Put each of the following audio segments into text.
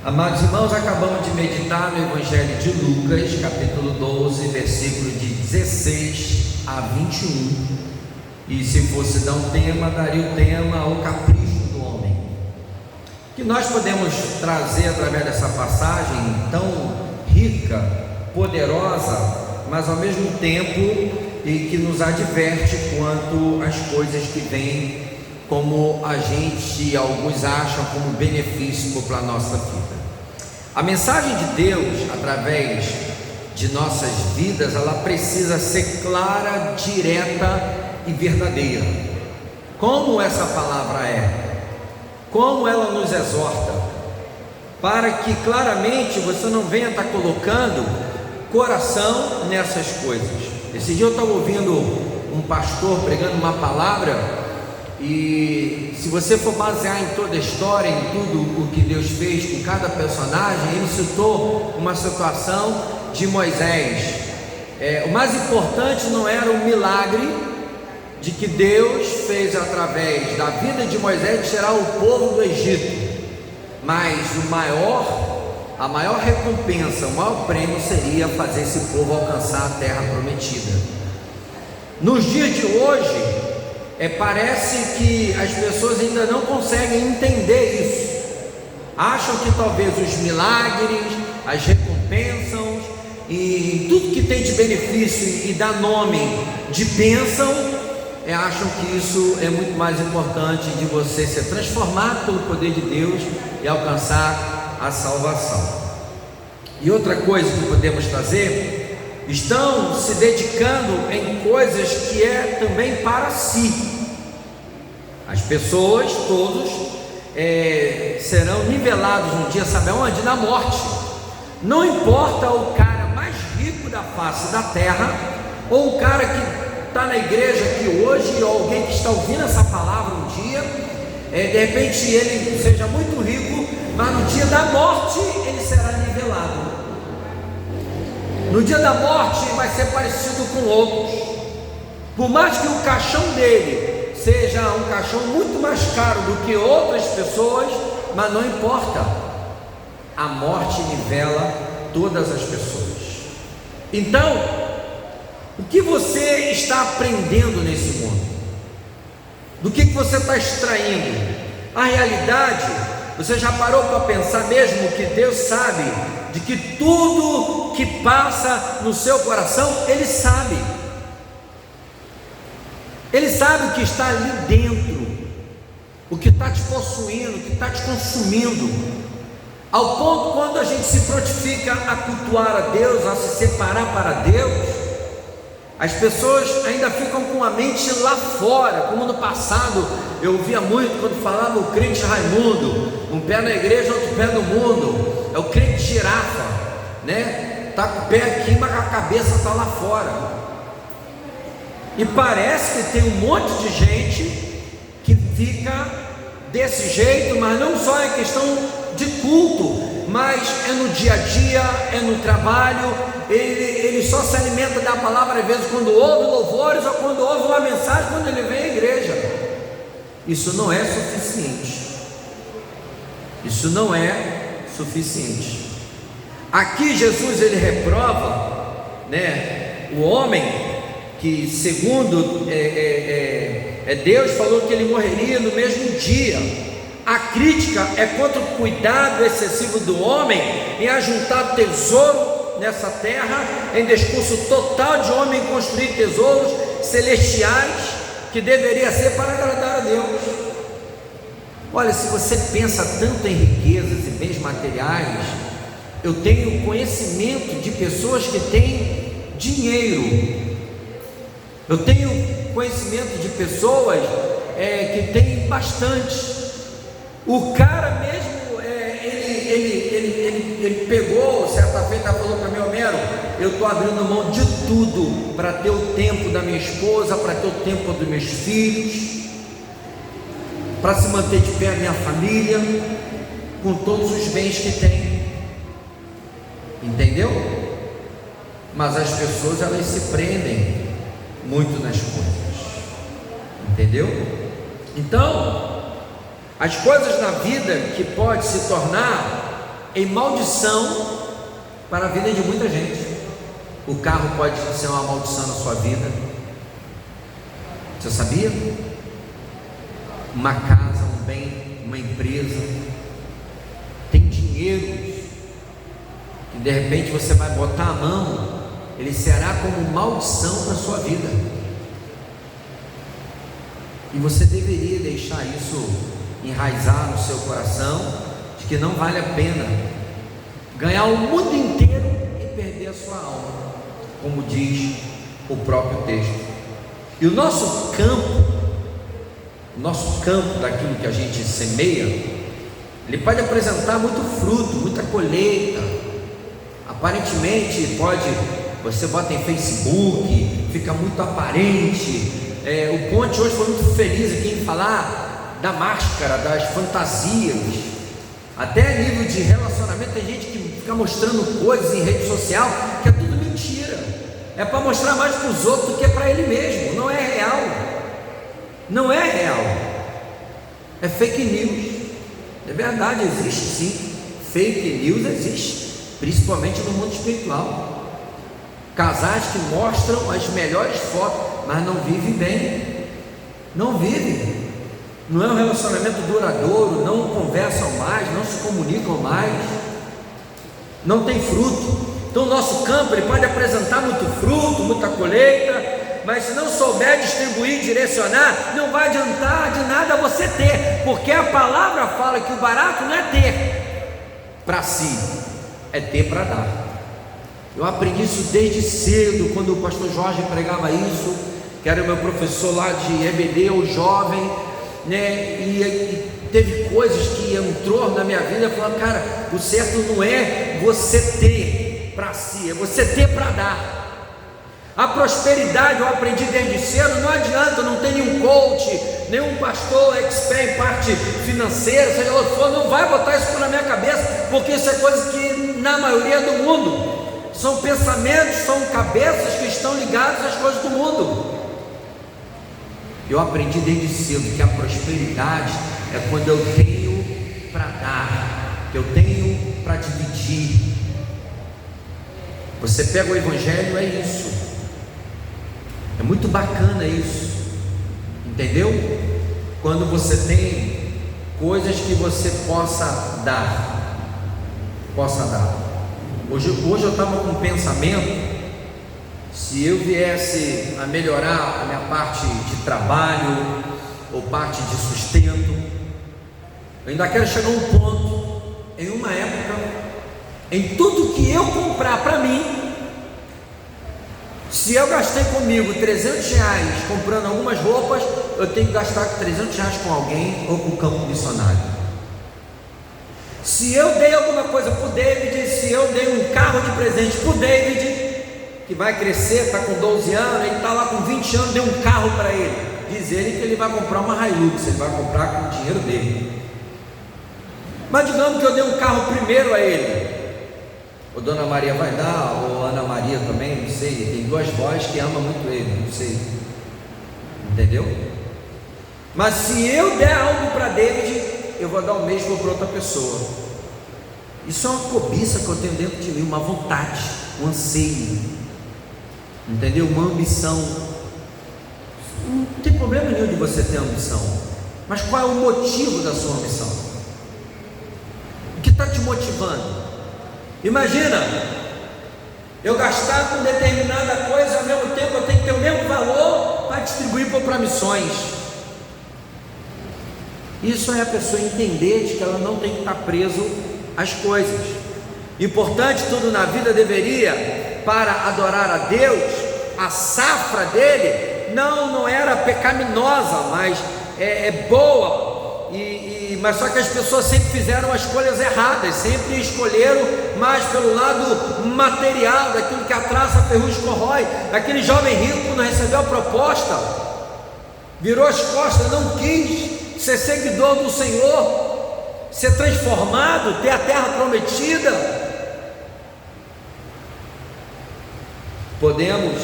Amados irmãos, acabamos de meditar no Evangelho de Lucas, capítulo 12, versículo de 16 a 21. E se fosse dar um tema, daria o tema O Capricho do Homem. Que nós podemos trazer através dessa passagem tão rica, poderosa, mas ao mesmo tempo e que nos adverte quanto às coisas que vêm como a gente, alguns acham, como benefício para a nossa vida. A mensagem de Deus, através de nossas vidas, ela precisa ser clara, direta e verdadeira. Como essa palavra é, como ela nos exorta, para que claramente você não venha estar colocando coração nessas coisas. Esse dia eu estava ouvindo um pastor pregando uma palavra, e se você for basear em toda a história, em tudo o que Deus fez com cada personagem, ele citou uma situação de Moisés. O mais importante não era o milagre de que Deus fez através da vida de Moisés tirar o povo do Egito, mas a maior recompensa, o maior prêmio seria fazer esse povo alcançar a terra prometida. Nos dias de hoje, parece que as pessoas ainda não conseguem entender isso. Acham que talvez os milagres, as recompensas e tudo que tem de benefício e dá nome de bênção, acham que isso é muito mais importante de você ser transformado pelo poder de Deus e alcançar a salvação. E outra coisa que podemos trazer, estão se dedicando em coisas que é também para si. As pessoas, todos, serão nivelados um dia, sabe aonde? Na morte. Não importa o cara mais rico da face da terra, ou o cara que está na igreja aqui hoje, ou alguém que está ouvindo essa palavra um dia, de repente ele seja muito rico, mas no dia da morte ele será nivelado. No dia da morte vai ser parecido com outros. Por mais que o caixão dele seja um caixão muito mais caro do que outras pessoas, mas não importa, a morte nivela todas as pessoas. Então, o que você está aprendendo nesse mundo? Do que você está extraindo? A realidade, você já parou para pensar mesmo que Deus sabe de que tudo que passa no seu coração, Ele sabe. Ele sabe o que está ali dentro, o que está te possuindo, o que está te consumindo, ao ponto quando a gente se prontifica a cultuar a Deus, a se separar para Deus, as pessoas ainda ficam com a mente lá fora, como no passado eu ouvia muito quando falava o crente Raimundo, um pé na igreja, outro pé no mundo, é o crente girafa, né? Está com o pé aqui, mas a cabeça está lá fora. E parece que tem um monte de gente que fica desse jeito, mas não só é questão de culto, mas é no dia a dia, é no trabalho. Ele só se alimenta da palavra às vezes quando ouve louvores, ou quando ouve uma mensagem, quando ele vem à igreja. Isso não é suficiente. Isso não é suficiente. Aqui Jesus ele reprova, né, o homem que segundo Deus falou que ele morreria no mesmo dia. A crítica é contra o cuidado excessivo do homem em ajuntar tesouro nessa terra, em discurso total de homem em construir tesouros celestiais, que deveria ser para agradar a Deus. Olha, se você pensa tanto em riquezas e bens materiais, eu tenho conhecimento de pessoas que têm dinheiro. Eu tenho conhecimento de pessoas que têm bastante. O cara mesmo, ele pegou, certa feita falou para mim: Homero, eu estou abrindo mão de tudo para ter o tempo da minha esposa, para ter o tempo dos meus filhos, para se manter de pé a minha família, com todos os bens que tem. Entendeu? Mas as pessoas, elas se prendem muito nas coisas, entendeu? Então, as coisas na vida que pode se tornar em maldição para a vida de muita gente. O carro pode ser uma maldição na sua vida. Você sabia? Uma casa, um bem, uma empresa. Tem dinheiro que de repente você vai botar a mão, ele será como maldição para a sua vida. E você deveria deixar isso enraizar no seu coração, de que não vale a pena ganhar o mundo inteiro e perder a sua alma, como diz o próprio texto. E o nosso campo daquilo que a gente semeia, ele pode apresentar muito fruto, muita colheita. Aparentemente você bota em Facebook, fica muito aparente. O Ponte hoje foi muito feliz aqui em falar da máscara, das fantasias. Até a nível de relacionamento, tem gente que fica mostrando coisas em rede social que é tudo mentira. É para mostrar mais para os outros do que para ele mesmo. Não é real. Não é real. É fake news. É verdade, existe sim. Fake news existe, principalmente no mundo espiritual. Casais que mostram as melhores fotos, mas não vivem bem. Não vivem. Não é um relacionamento duradouro, não conversam mais, não se comunicam mais, não tem fruto. Então o nosso campo, ele pode apresentar muito fruto, muita colheita, mas se não souber distribuir, direcionar, não vai adiantar de nada você ter, porque a palavra fala que o barato não é ter para si, é ter para dar. Eu aprendi isso desde cedo, quando o pastor Jorge pregava isso, que era o meu professor lá de EBD, o jovem, né? E teve coisas que entrou na minha vida, falando, cara, o certo não é você ter para si, é você ter para dar. A prosperidade, eu aprendi desde cedo, não adianta, não tem nenhum coach, nenhum pastor expert em parte financeira, seja lá o que for, não vai botar isso na minha cabeça, porque isso é coisa que na maioria do mundo são pensamentos, são cabeças que estão ligadas às coisas do mundo. Eu aprendi desde cedo que a prosperidade é quando eu tenho para dar, que eu tenho para dividir. Você pega o Evangelho, é isso. É muito bacana isso, entendeu? Quando você tem coisas que você possa dar. Hoje eu estava com um pensamento. Se eu viesse a melhorar a minha parte de trabalho ou parte de sustento, eu ainda quero chegar a um ponto, em uma época, em tudo que eu comprar para mim, se eu gastei comigo 300 reais comprando algumas roupas, eu tenho que gastar 300 reais com alguém ou com o campo missionário. Se eu dei alguma coisa para o David, se eu dei um carro de presente para o David, que vai crescer, está com 12 anos, ele está lá com 20 anos, deu um carro para ele, diz ele que ele vai comprar uma Hilux, ele vai comprar com o dinheiro dele. Mas digamos que eu dei um carro primeiro a ele, ou Dona Maria vai dar, ou Ana Maria também, não sei, tem duas vozes que amam muito ele, não sei, entendeu? Mas se eu der algo para David, eu vou dar o mesmo para outra pessoa. Isso é uma cobiça que eu tenho dentro de mim, uma vontade, um anseio, entendeu? Uma ambição. Não tem problema nenhum de você ter ambição, mas qual é o motivo da sua ambição? O que está te motivando? Imagina eu gastar com determinada coisa, ao mesmo tempo eu tenho que ter o mesmo valor para distribuir para missões. Isso é a pessoa entender de que ela não tem que estar preso às coisas. Importante, tudo na vida deveria, para adorar a Deus, a safra dele não era pecaminosa, mas é boa, mas só que as pessoas sempre fizeram as escolhas erradas, sempre escolheram mais pelo lado material, daquilo que a traça, a ferrugem corrói. Aquele jovem rico, quando recebeu a proposta, virou as costas, não quis ser seguidor do Senhor, ser transformado, ter a terra prometida. Podemos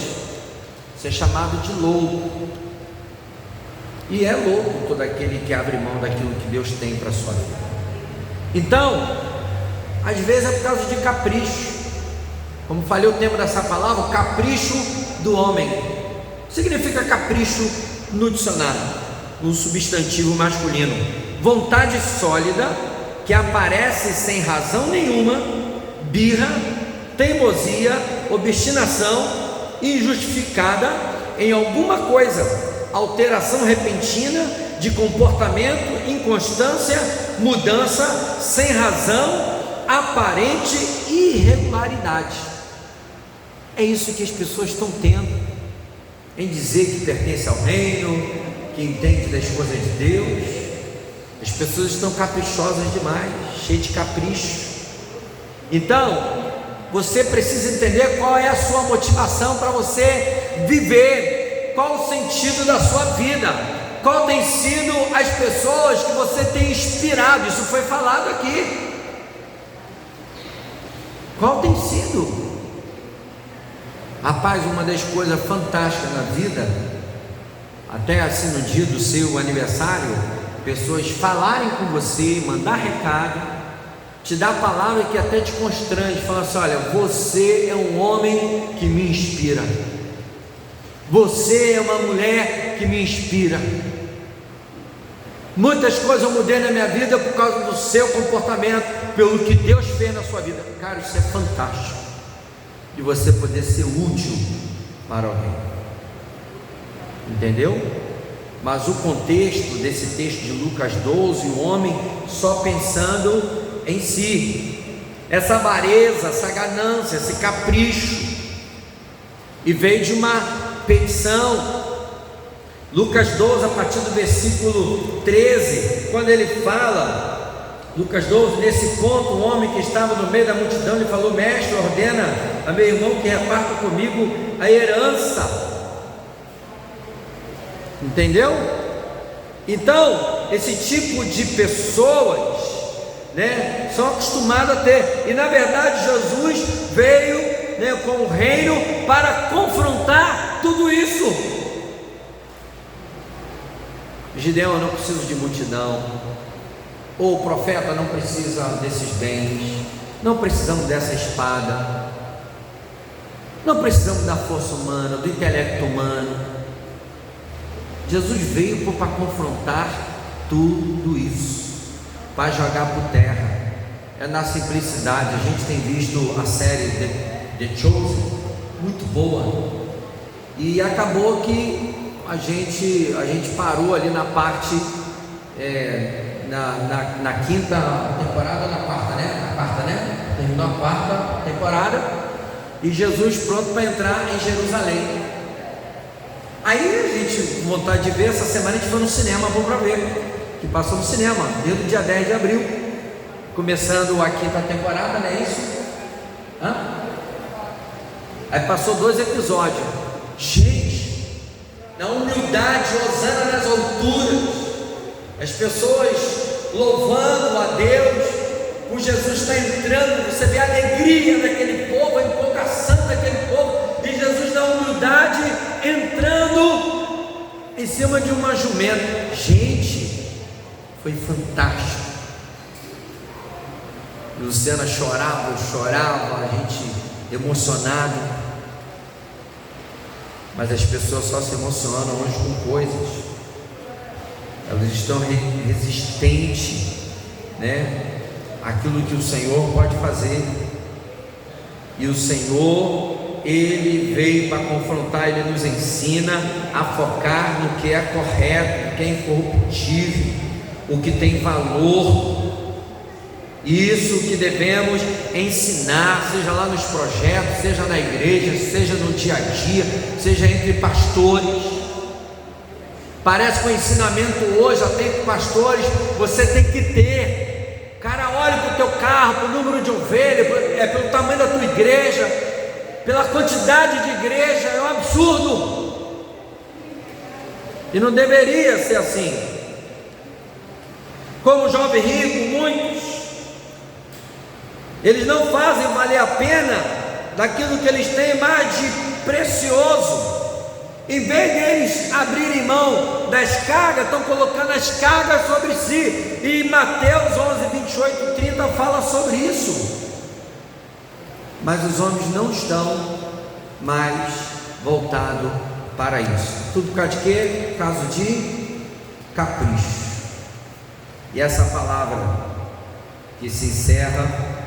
ser chamados de louco, e é louco todo aquele que abre mão daquilo que Deus tem para a sua vida. Então, às às vezes é por causa de capricho. Como falei o tema dessa palavra, o capricho do homem. Significa capricho no dicionário, no substantivo masculino: vontade sólida que aparece sem razão nenhuma, birra, teimosia, obstinação injustificada em alguma coisa, alteração repentina de comportamento, inconstância, mudança sem razão, aparente irregularidade. É isso que as pessoas estão tendo em dizer que pertence ao reino, que entende das coisas de Deus. As pessoas estão caprichosas demais, cheias de capricho. Então, você precisa entender qual é a sua motivação para você viver, qual o sentido da sua vida, qual tem sido as pessoas que você tem inspirado. Isso foi falado aqui. Qual tem sido? Rapaz, uma das coisas fantásticas na vida, até assim no dia do seu aniversário, pessoas falarem com você, mandar recado, te dar palavra que até te constrange, falar assim: olha, você é um homem que me inspira, você é uma mulher que me inspira. Muitas coisas eu mudei na minha vida por causa do seu comportamento, pelo que Deus fez na sua vida. Cara, isso é fantástico, de você poder ser útil para alguém, entendeu? Mas o contexto desse texto de Lucas 12, o homem só pensando em si, essa avareza, essa ganância, esse capricho, e veio de uma petição. Lucas 12, a partir do versículo 13, quando ele fala, Lucas 12, nesse ponto, um homem que estava no meio da multidão lhe falou: mestre, ordena a meu irmão que reparta comigo a herança. Entendeu? Então, esse tipo de pessoas, né, são acostumados a ter, e na verdade Jesus veio, né, com o reino para confrontar tudo isso. Gideão: eu não preciso de multidão, ou o profeta não precisa desses bens, não precisamos dessa espada, não precisamos da força humana, do intelecto humano. Jesus veio para confrontar tudo isso, para jogar por terra. É na simplicidade. A gente tem visto a série The Chosen, muito boa, e acabou que a gente parou ali na parte, na quinta temporada, na quarta, né? Terminou a quarta temporada, e Jesus pronto para entrar em Jerusalém. Aí a gente, com vontade de ver, essa semana a gente foi no cinema, vamos para ver, que passou no cinema, desde o dia 10 de abril, começando a quinta temporada, não é isso? Aí passou 2 episódios, gente, na humildade, hosana nas alturas, as pessoas louvando a Deus, por Jesus está entrando, você vê a alegria daquele povo, a empolgação daquele povo, e Jesus na humildade entrando em cima de uma jumenta. Gente, foi fantástico. Luciana chorava, a gente emocionado. Mas as pessoas só se emocionam hoje com coisas, elas estão resistentes, né, àquilo que o Senhor pode fazer. E o Senhor, Ele veio para confrontar, Ele nos ensina a focar no que é correto, no que é incorruptível, o que tem valor. Isso que devemos ensinar, seja lá nos projetos, seja na igreja, seja no dia a dia, seja entre pastores. Parece que o ensinamento hoje, até entre pastores, você tem que ter. Cara, olha para o teu carro, para o número de ovelhas, pelo tamanho da tua igreja, pela quantidade de igreja, é um absurdo. E não deveria ser assim. Como o jovem rico, muitos, eles não fazem valer a pena daquilo que eles têm mais de precioso. Em vez deles abrirem mão das cargas, estão colocando as cargas sobre si. E Mateus 11, 28 e 30 fala sobre isso. mas os homens não estão mais voltados para isso. Tudo por causa de quê? Por causa de capricho. E essa palavra que se encerra,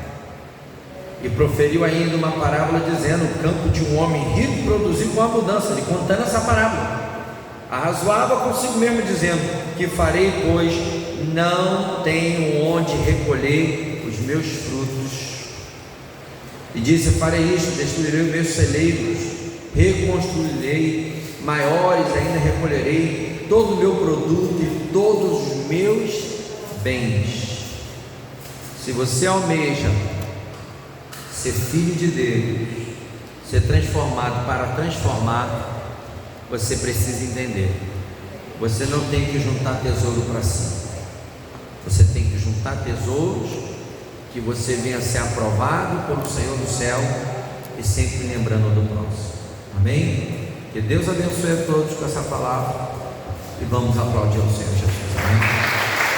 e proferiu ainda uma parábola dizendo: o campo de um homem rico produziu com a mudança. Ele contando essa parábola, arrazoava consigo mesmo, dizendo: que farei, pois não tenho onde recolher os meus frutos. E disse: farei isto, destruirei os meus celeiros, reconstruirei, maiores ainda recolherei todo o meu produto e todos os meus bens. Se você almeja ser filho de Deus, ser transformado para transformar, você precisa entender: você não tem que juntar tesouro para si, você tem que juntar tesouros que você venha a ser aprovado pelo Senhor do céu, e sempre lembrando do próximo. Amém? Que Deus abençoe a todos com essa palavra, e vamos aplaudir ao Senhor Jesus. Amém?